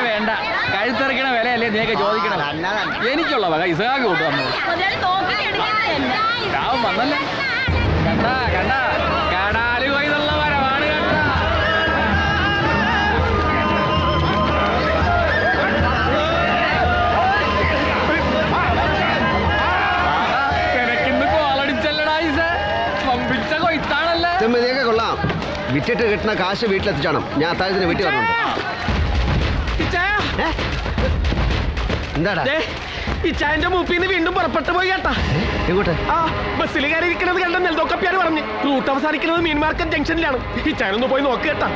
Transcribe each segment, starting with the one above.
വേണ്ട, കഴുത്തിറക്കണ വിലയല്ലേ നീയൊക്കെ ചോദിക്കണം. എനിക്കുള്ള വക ഇസഹാക്ക് കൂട്ടു വന്നു. രാവും വന്നല്ലേ, കണ്ടാ കണ്ടാ കടാല് കൊയ്തുള്ള വരവാണ് കണ്ടാ. കിടക്കിന്ന് കോളടിച്ചല്ലടാ ഇസ, പമ്പിച്ച കൊയ്ത്താണല്ലേ. നീയൊക്കെ കൊള്ളാം. വിറ്റിട്ട് കിട്ടുന്ന കാശ് വീട്ടിലെത്തിച്ചോണം. ഞാൻ അത്താഴത്തിന് വീട്ടിൽ വരണുണ്ട്. എന്താടാ ഈ ചായന്റെ മൂപ്പിന്ന് വീണ്ടും പുറപ്പെട്ടു പോയി കേട്ടാ. എങ്ങോട്ട്? ആ ബസ്സിൽ കയറി ഇരിക്കുന്നത് കണ്ട നെൽതോക്കപ്പിയാർ പറഞ്ഞു റൂട്ട് അവസാനിക്കുന്നത് മീൻ മാർക്കറ്റ് ജംഗ്ഷനിലാണ്. ഈ ചായനൊന്ന് പോയി നോക്ക് കേട്ടാ.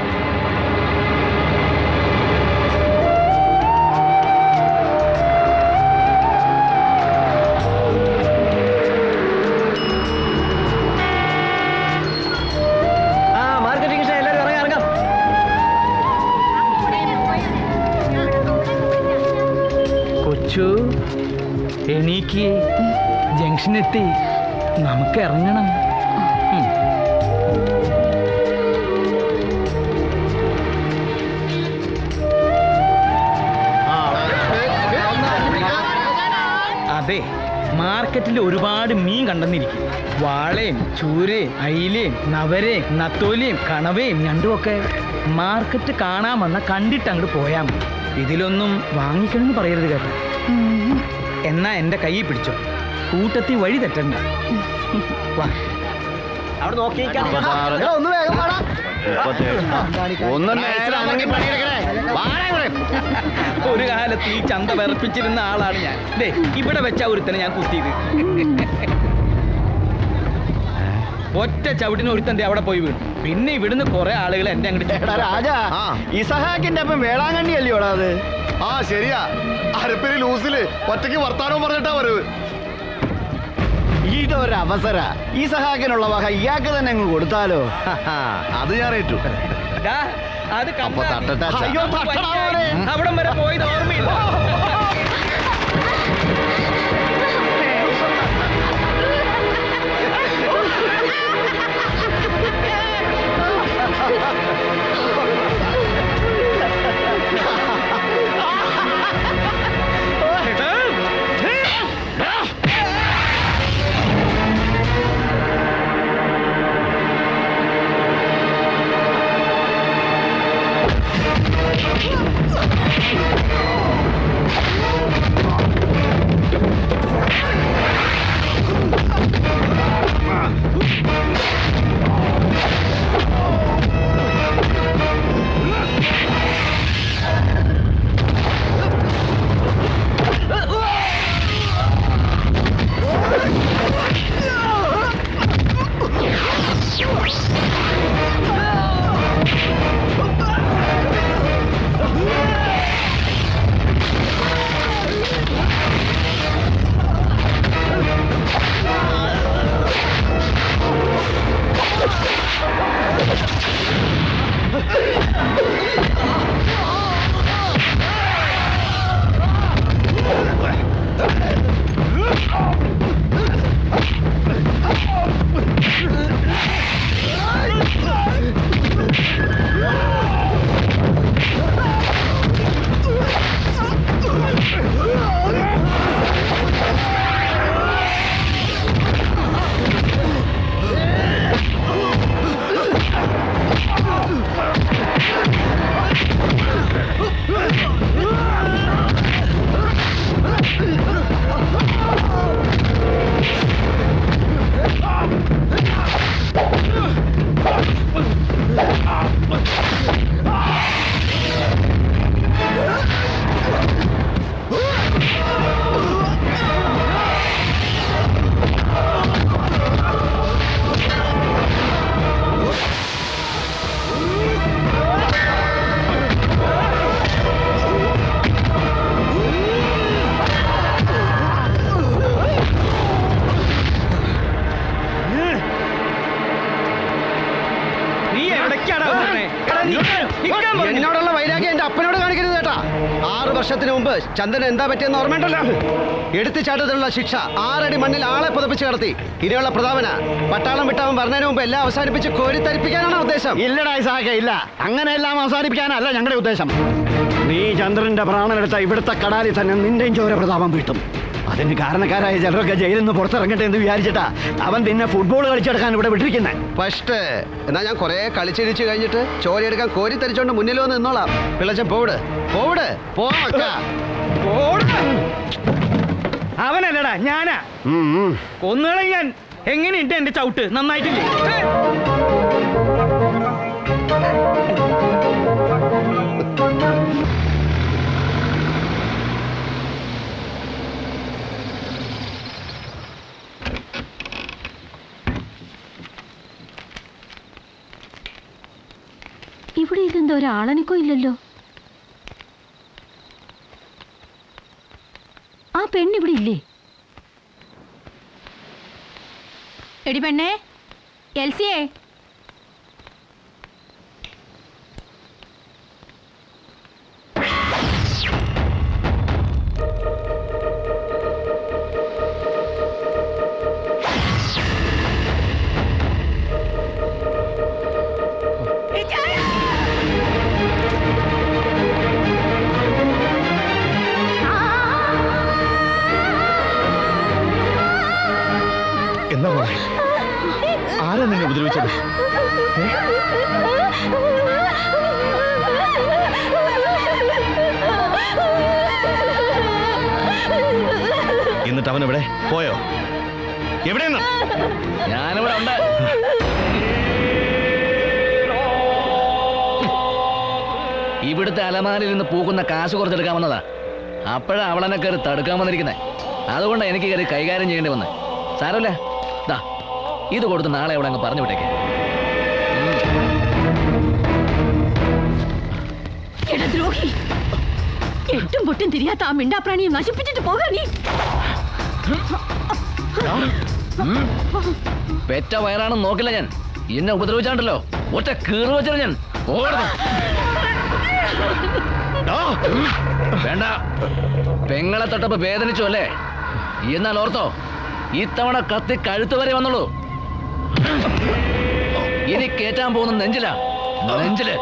എണീക്ക്, ജംഗ്ഷനെത്തി, നമുക്ക് ഇറങ്ങണം. അതെ, മാർക്കറ്റിൽ ഒരുപാട് മീൻ കണ്ടെന്നിരിക്കും. വാളയും ചൂരയും അയിലയും നവരയും നത്തോലിയും കണവയും ഞണ്ടും ഒക്കെ. മാർക്കറ്റ് കാണാൻ വന്ന കണ്ടിട്ട് അങ്ങോട്ട് പോയാൽ മതി. ഇതിലൊന്നും വാങ്ങിക്കണമെന്ന് പറയരുത് കേട്ടോ. എന്നാ എന്റെ കൈ പിടിച്ചോ, കൂട്ടത്തി വഴി തെറ്റണ്ട. ഒരു കാലത്ത് ഈ ചന്ത വിറപ്പിച്ചിരുന്ന ആളാണ് ഞാൻ. ഇവിടെ വെച്ച ഒരുത്തനെ ഞാൻ കുത്തിയത്. ഒറ്റ ചവിട്ടിന് ഒരുത്തന്റെ അവിടെ പോയി വീണു. പിന്നെ ഇവിടുന്ന് കുറെ ആളുകൾ എന്റെ അങ്ങോട്ട്. ഇസഹാക്കിന്റെ അപ്പം വേളാങ്കണ്ണി അല്ലയോടാ അത്? ആ ശരിയാ, അരപ്പേര് ലൂസില് ഒറ്റയ്ക്ക് വർത്താനവും പറഞ്ഞിട്ടാ വരവ്. ഇതൊരവസര. ഈ സഹാക്കിനുള്ള വക ഇയാൾക്ക് തന്നെ അങ്ങ് കൊടുത്താലോ? അത് ഞാൻ ഏറ്റു. അത് അവിടം വരെ പോയത് ഓർമ്മയില്ല. എന്നോടുള്ള വൈരാഗ്യം എന്റെ അപ്പനോട് കാണിക്കരുത് കേട്ടാ. 6 വർഷത്തിന് മുമ്പ് ചന്ദന എന്താ പറ്റിയെന്ന് ഓർമ്മയുണ്ടല്ലോ. എടുത്തുചാട്ടത്തിലുള്ള ശിക്ഷ 6 അടി മണ്ണിൽ ആളെ പുതപ്പിച്ച് കടത്തി. ഇനിയുള്ള പ്രതാപന പട്ടാളം വിട്ടവൻ പറഞ്ഞതിന് മുമ്പ് എല്ലാം അവസാനിപ്പിച്ച് കോരിത്തരിപ്പിക്കാനാണ് ഉദ്ദേശം. ഇല്ലടാ ഇസാഖേ, ഇല്ല. അങ്ങനെയെല്ലാം അവസാനിപ്പിക്കാനല്ല ഞങ്ങളുടെ ഉദ്ദേശം. നീ ചന്ദ്രന്റെ പ്രാണനെടുത്ത ഇവിടുത്തെ കടാലിൽ തന്നെ നിന്റെയും ചോര പ്രതാപം വീട്ടും. അതിന് കാരണക്കാരായ ചിലരൊക്കെ ജയിലിൽ നിന്ന് പുറത്തിറങ്ങട്ടെ എന്ന് വിചാരിച്ചിട്ടാ അവൻ നിന്നെ ഫുട്ബോൾ കളിച്ചെടുക്കാൻ ഇവിടെ വിട്ടിരിക്കുന്നത്. ഫസ്റ്റ് എന്നാ ഞാൻ കുറെ കളിച്ചിടിച്ച് കഴിഞ്ഞിട്ട് ചോരയെടുക്കാൻ കോരിത്തരിച്ചോണ്ട് മുന്നിൽ വന്ന് നിന്നോളാം. പിള്ളച്ചൻ പോവിട് പോവിട് അവനല്ലടാ, ഞാനാ. കൊന്നുകളെ ഞാൻ. എങ്ങനെയുണ്ട് എന്റെ ചവിട്ട്? നന്നായിട്ടില്ലേ? ഇവിടെ ഇതെന്തോ ഒരാളനിക്കോ ഇല്ലല്ലോ. ആ പെണ്ണിവിടെ ഇല്ലേ? എടി പെണ്ണേ, എൽസിയേ, എന്താ മോളെ, ആരാ നിന്നെ ഉപദ്രവിച്ചത്? എന്നിട്ട് അവൻ എവിടെ പോയോ? എവിടെയെന്ന്? ഞാനിവിടെ ഉണ്ട്. ഇവിടുത്തെ അലമാരിൽ നിന്ന് പൂക്കുന്ന കാശ് കുറച്ചെടുക്കാൻ വന്നതാ. അപ്പോഴാ അവളെന്നെ കയറി തടുക്കാൻ വന്നിരിക്കുന്നത്. അതുകൊണ്ടാണ് എനിക്ക് കയറി കൈകാര്യം ചെയ്യേണ്ടി വന്നത്. സാരമില്ല, ദാ ഇത് കൊടുത്ത് നാളെ അവിടെ അങ്ങ് പറഞ്ഞു വിട്ടേക്ക്. എടാ ദ്രോഹി, എട്ടും പൊട്ടും തിരിയാത്ത ആ മിണ്ടാപ്രാണിയെ നശിപ്പിച്ചിട്ട് പോകാ നീ. പെറ്റ വയറാണെന്ന് നോക്കില്ല ഞാൻ. എന്നെ ഉപദ്രവിച്ചാണ്ടല്ലോ ഒറ്റ കീറി വെച്ചത് ഞാൻ. വേണ്ട, പെങ്ങളെ തൊട്ടപ്പോ വേദനിച്ചു അല്ലേ? എന്നാൽ ഓർത്തോ, ഇത്തവണ കത്തി കഴുത്ത് വരെ വന്നുള്ളൂ. ഇനി കേറ്റാൻ പോകുന്ന നെഞ്ചിലാ, നെഞ്ചില്.